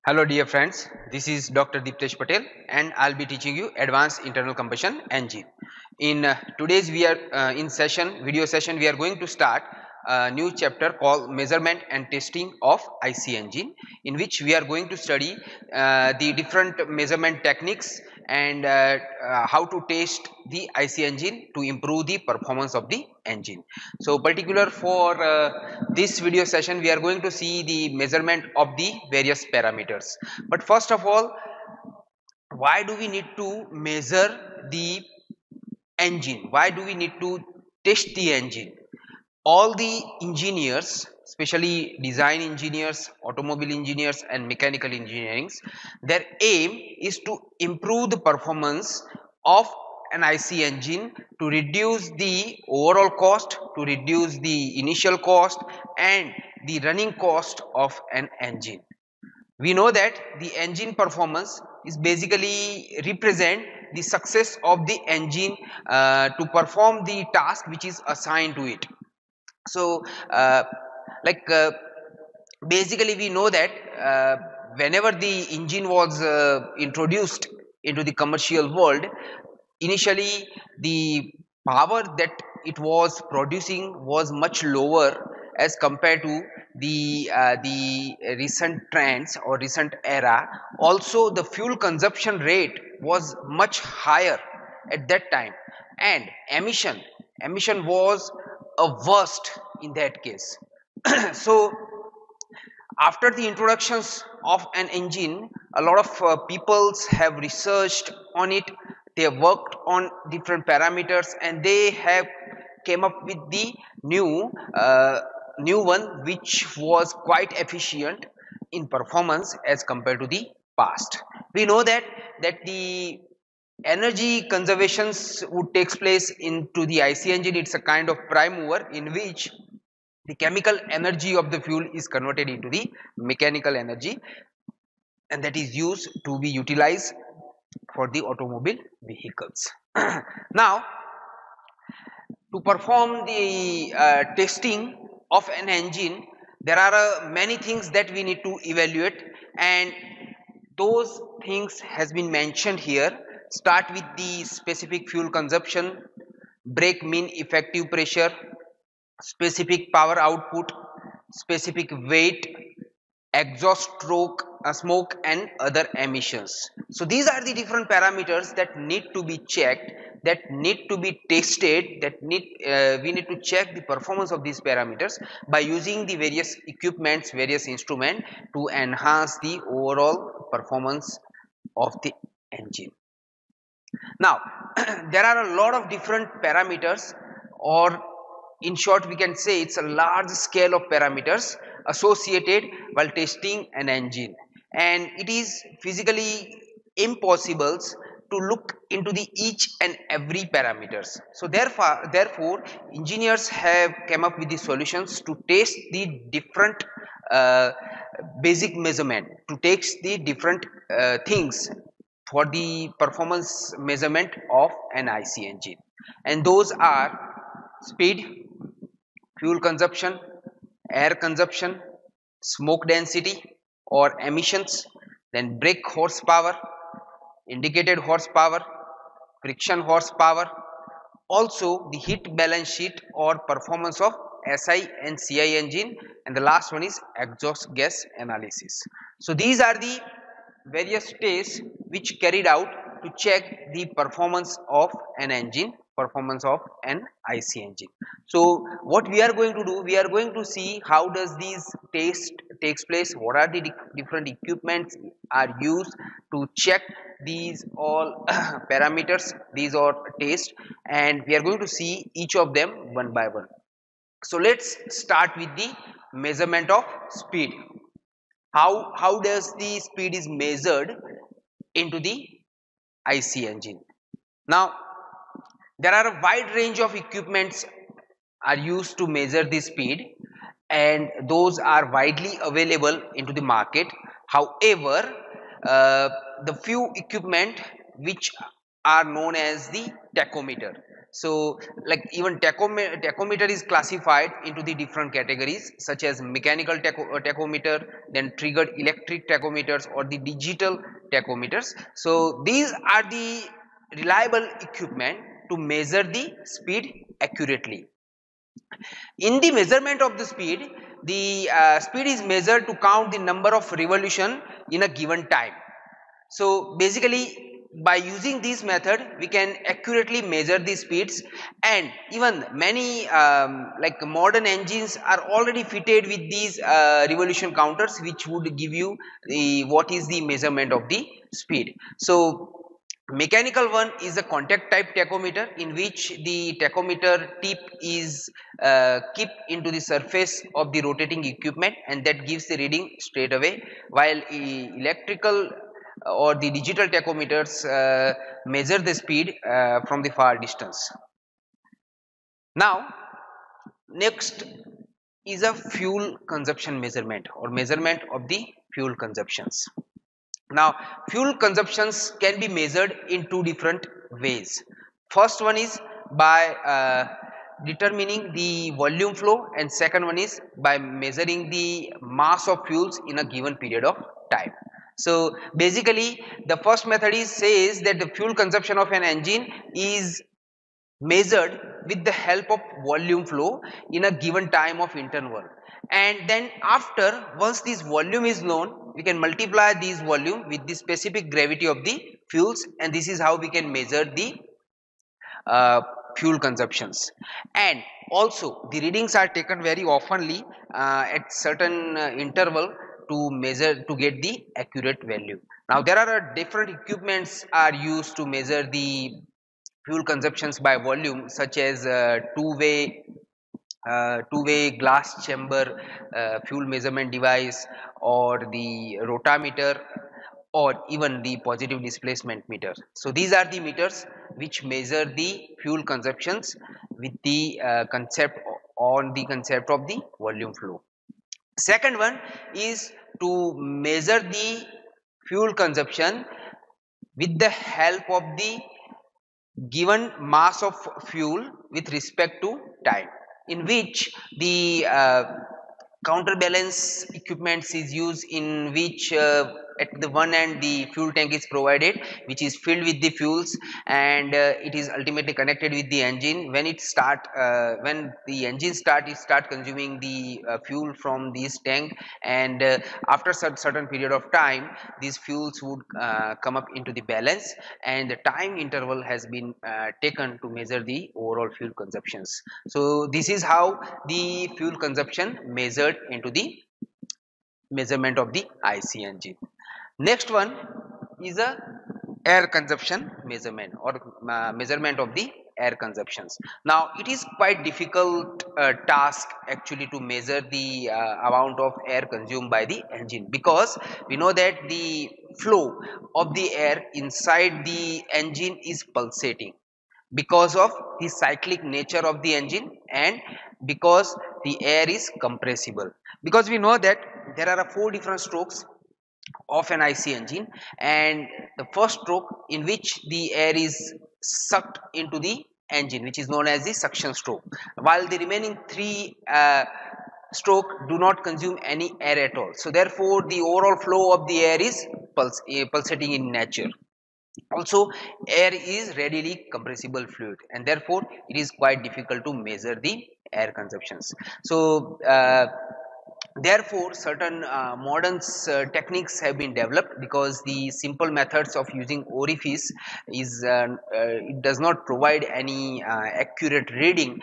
Hello dear friends, this is Dr. Deeptesh Patel and I'll be teaching you advanced internal combustion engine. In today's video session we are going to start a new chapter called measurement and testing of IC engine, in which we are going to study the different measurement techniques and how to test the IC engine to improve the performance of the engine. So particular for this video session we are going to see the measurement of the various parameters. But first of all, why do we need to measure the engine? Why do we need to test the engine? All the engineers, especially design engineers, automobile engineers and mechanical engineering, their aim is to improve the performance of an IC engine, to reduce the overall cost, to reduce the initial cost and the running cost of an engine. We know that the engine performance is basically represent the success of the engine to perform the task which is assigned to it. So like basically we know that whenever the engine was introduced into the commercial world, initially the power that it was producing was much lower as compared to the recent trends or recent era. Also the fuel consumption rate was much higher at that time, and emission was a worst in that case. So after the introductions of an engine, a lot of peoples have researched on it. They have worked on different parameters and they have came up with the new one which was quite efficient in performance as compared to the past. We know that the energy conservations would takes place into the IC engine. It's a kind of prime mover in which the chemical energy of the fuel is converted into the mechanical energy, and that is used to be utilized for the automobile vehicles. Now, to perform the testing of an engine, there are many things that we need to evaluate, and those things has been mentioned here. Start with the specific fuel consumption, brake mean effective pressure, specific power output, specific weight, exhaust smoke and other emissions. So these are the different parameters that need to be checked, that need to be tested, that we need to check the performance of these parameters by using the various equipments, various instruments to enhance the overall performance of the engine. Now there are a lot of different parameters, or in short we can say it's a large scale of parameters associated while testing an engine, and it is physically impossible to look into the each and every parameters. So therefore engineers have come up with the solutions to test the different uh, basic measurement, to test the different things for the performance measurement of an IC engine, and those are speed, fuel consumption, air consumption, smoke density or emissions, then brake horsepower, indicated horsepower, friction horsepower, also the heat balance sheet or performance of SI and CI engine, and the last one is exhaust gas analysis. So these are the various tests which carried out to check the performance of an engine, performance of an IC engine. So what we are going to do, we are going to see how does these test takes place, what are the different equipments are used to check these all parameters, these are tests, and we are going to see each of them one by one. So let's start with the measurement of speed. How does the speed is measured into the IC engine? Now there are a wide range of equipments are used to measure the speed, and those are widely available into the market. However, the few equipment which are known as the tachometer, So like even tachometer is classified into the different categories such as mechanical tachometer, then triggered electric tachometers, or the digital tachometers. So these are the reliable equipment to measure the speed accurately. In the measurement of the speed, speed is measured to count the number of revolution in a given time. So basically by using this method we can accurately measure the speeds, and even many like modern engines are already fitted with these revolution counters, which would give you the what is the measurement of the speed. So mechanical one is a contact type tachometer, in which the tachometer tip is kept into the surface of the rotating equipment, and that gives the reading straight away, while electrical or the digital tachometers measure the speed from the far distance. Now next is a fuel consumption measurement, or measurement of the fuel consumptions. Now fuel consumptions can be measured in two different ways. First one is by determining the volume flow, and second one is by measuring the mass of fuels in a given period of time. So basically the first method is says that the fuel consumption of an engine is measured with the help of volume flow in a given time of interval, and then after, once this volume is known, we can multiply this volume with the specific gravity of the fuels, and this is how we can measure the uh, fuel consumptions. And also the readings are taken very oftenly at certain interval to measure, to get the accurate value. Now there are different equipments are used to measure the fuel consumptions by volume, such as two-way glass chamber fuel measurement device, or the rotameter, or even the positive displacement meter. So these are the meters which measure the fuel consumptions with the concept on the concept of the volume flow. Second one is to measure the fuel consumption with the help of the given mass of fuel with respect to time, in which the counterbalance equipments is used, in which at the one end the fuel tank is provided, which is filled with the fuels, and it is ultimately connected with the engine. When it start when the engine start, it start consuming the fuel from this tank, and after certain period of time these fuels would come up into the balance, and the time interval has been taken to measure the overall fuel consumptions. So this is how the fuel consumption measured into the measurement of the IC engine. Next one is a air consumption measurement, or measurement of the air consumptions. Now it is quite difficult task actually to measure the amount of air consumed by the engine, because we know that the flow of the air inside the engine is pulsating because of the cyclic nature of the engine, and because the air is compressible, because we know that there are four different strokes of an IC engine, and the first stroke in which the air is sucked into the engine, which is known as the suction stroke, while the remaining three stroke do not consume any air at all. So therefore the overall flow of the air is pulsating in nature. Also air is readily compressible fluid, and therefore it is quite difficult to measure the air consumptions. So therefore certain modern techniques have been developed, because the simple methods of using orifice is it does not provide any accurate reading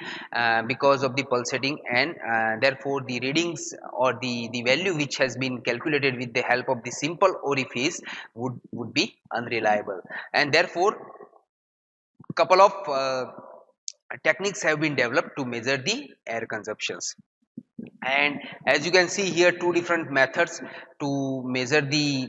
because of the pulsating, and therefore the readings, or the value which has been calculated with the help of the simple orifice would be unreliable, and therefore couple of techniques have been developed to measure the air consumptions. And as you can see here, two different methods to measure the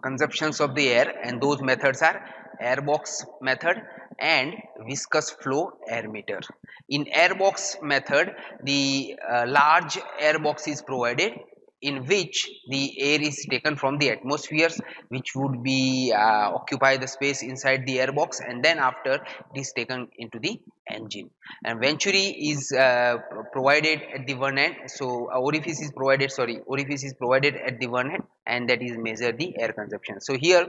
consumptions of the air, and those methods are airbox method and viscous flow air meter. In airbox method, the large airbox is provided, in which the air is taken from the atmospheres, which would be occupy the space inside the airbox, and then after it is taken into the engine. And venturi is provided at the one end, so orifice is provided at the one end, and that is measure the air consumption. So here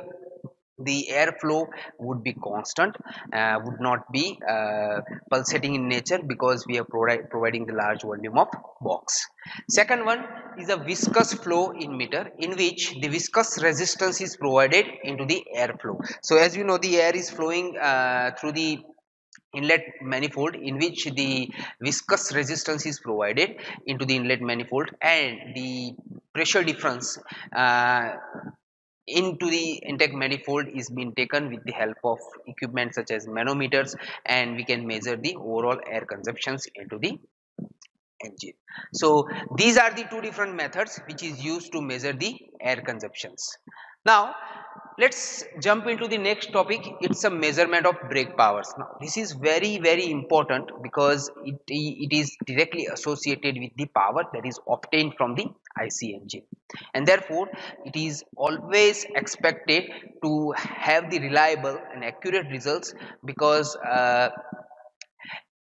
the airflow would be constant, would not be pulsating in nature, because we are providing the large volume of box. Second one is a viscous flow emitter, in which the viscous resistance is provided into the airflow. So as you know, the air is flowing through the inlet manifold, in which the viscous resistance is provided into the inlet manifold, and the pressure difference into the intake manifold is being taken with the help of equipment such as manometers, and we can measure the overall air consumptions into the engine. So these are the two different methods which is used to measure the air consumptions. Now let's jump into the next topic. It's a measurement of brake powers. Now this is very important, because it is directly associated with the power that is obtained from the IC engine, and therefore it is always expected to have the reliable and accurate results, because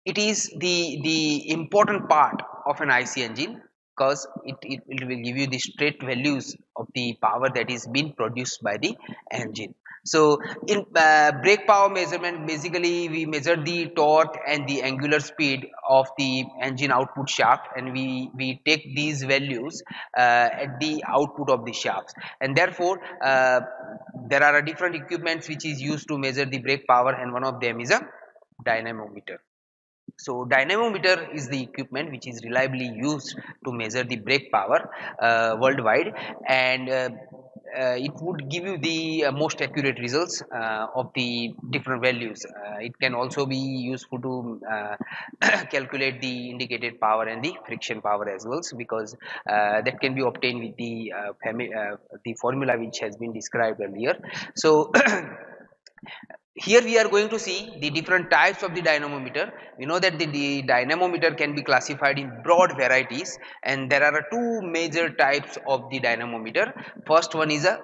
it is the important part of an IC engine, because it will give you the straight values of the power that is being produced by the engine. So in brake power measurement, basically we measure the torque and the angular speed of the engine output shaft, and we take these values at the output of the shafts, and therefore there are different equipments which is used to measure the brake power, and one of them is a dynamometer. So dynamometer is the equipment which is reliably used to measure the brake power worldwide, and it would give you the most accurate results of the different values. It can also be useful to calculate the indicated power and the friction power as well, because that can be obtained with the formula which has been described earlier. So here we are going to see the different types of the dynamometer. We know that the dynamometer can be classified in broad varieties, and there are two major types of the dynamometer. First one is a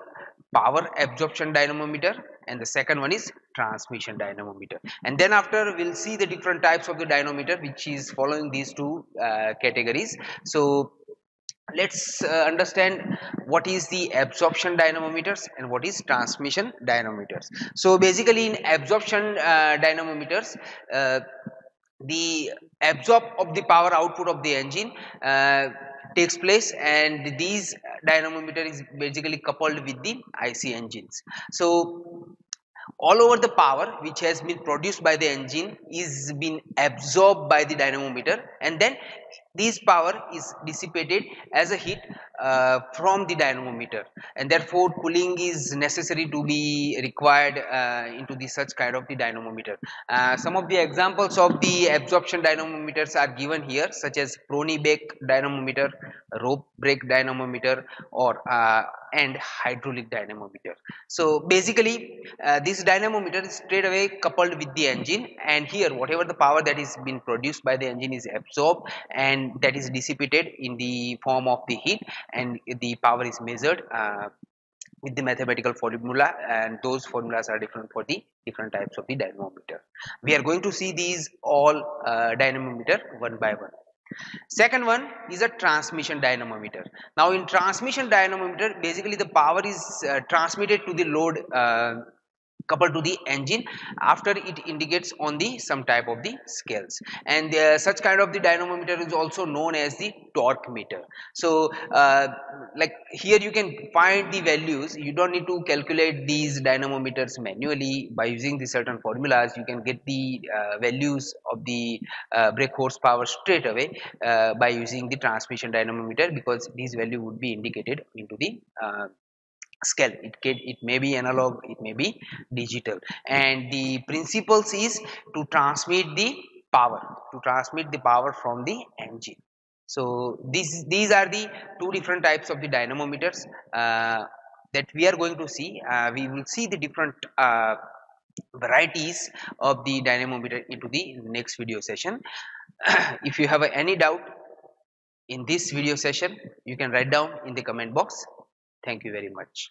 power absorption dynamometer, and the second one is transmission dynamometer. And then after we'll see the different types of the dynamometer which is following these two categories. So let's understand what is the absorption dynamometers and what is transmission dynamometers. So basically in absorption dynamometers, the absorb of the power output of the engine takes place, and these dynamometer is basically coupled with the IC engines. So all over the power which has been produced by the engine is being absorbed by the dynamometer, and then this power is dissipated as a heat from the dynamometer, and therefore cooling is necessary to be required into the such kind of the dynamometer. Some of the examples of the absorption dynamometers are given here, such as Prony-Bake dynamometer, rope brake dynamometer, or and hydraulic dynamometer. So basically this dynamometer is straight away coupled with the engine, and here whatever the power that is being produced by the engine is absorbed, and that is dissipated in the form of the heat, and the power is measured with the mathematical formula, and those formulas are different for the different types of the dynamometer. We are going to see these all dynamometer one by one. Second one is a transmission dynamometer. Now in transmission dynamometer, basically the power is transmitted to the load coupled to the engine after it indicates on the some type of the scales, and such kind of the dynamometer is also known as the torque meter. So like here you can find the values. You don't need to calculate these dynamometers manually. By using the certain formulas, you can get the values of the brake horsepower straight away by using the transmission dynamometer, because these value would be indicated into the scale. It may be analog, it may be digital, and the principles is to transmit the power from the engine. So these are the two different types of the dynamometers that we are going to see. We will see the different varieties of the dynamometer into the next video session. If you have any doubt, in this video session? You can write down in the comment box. Thank you very much.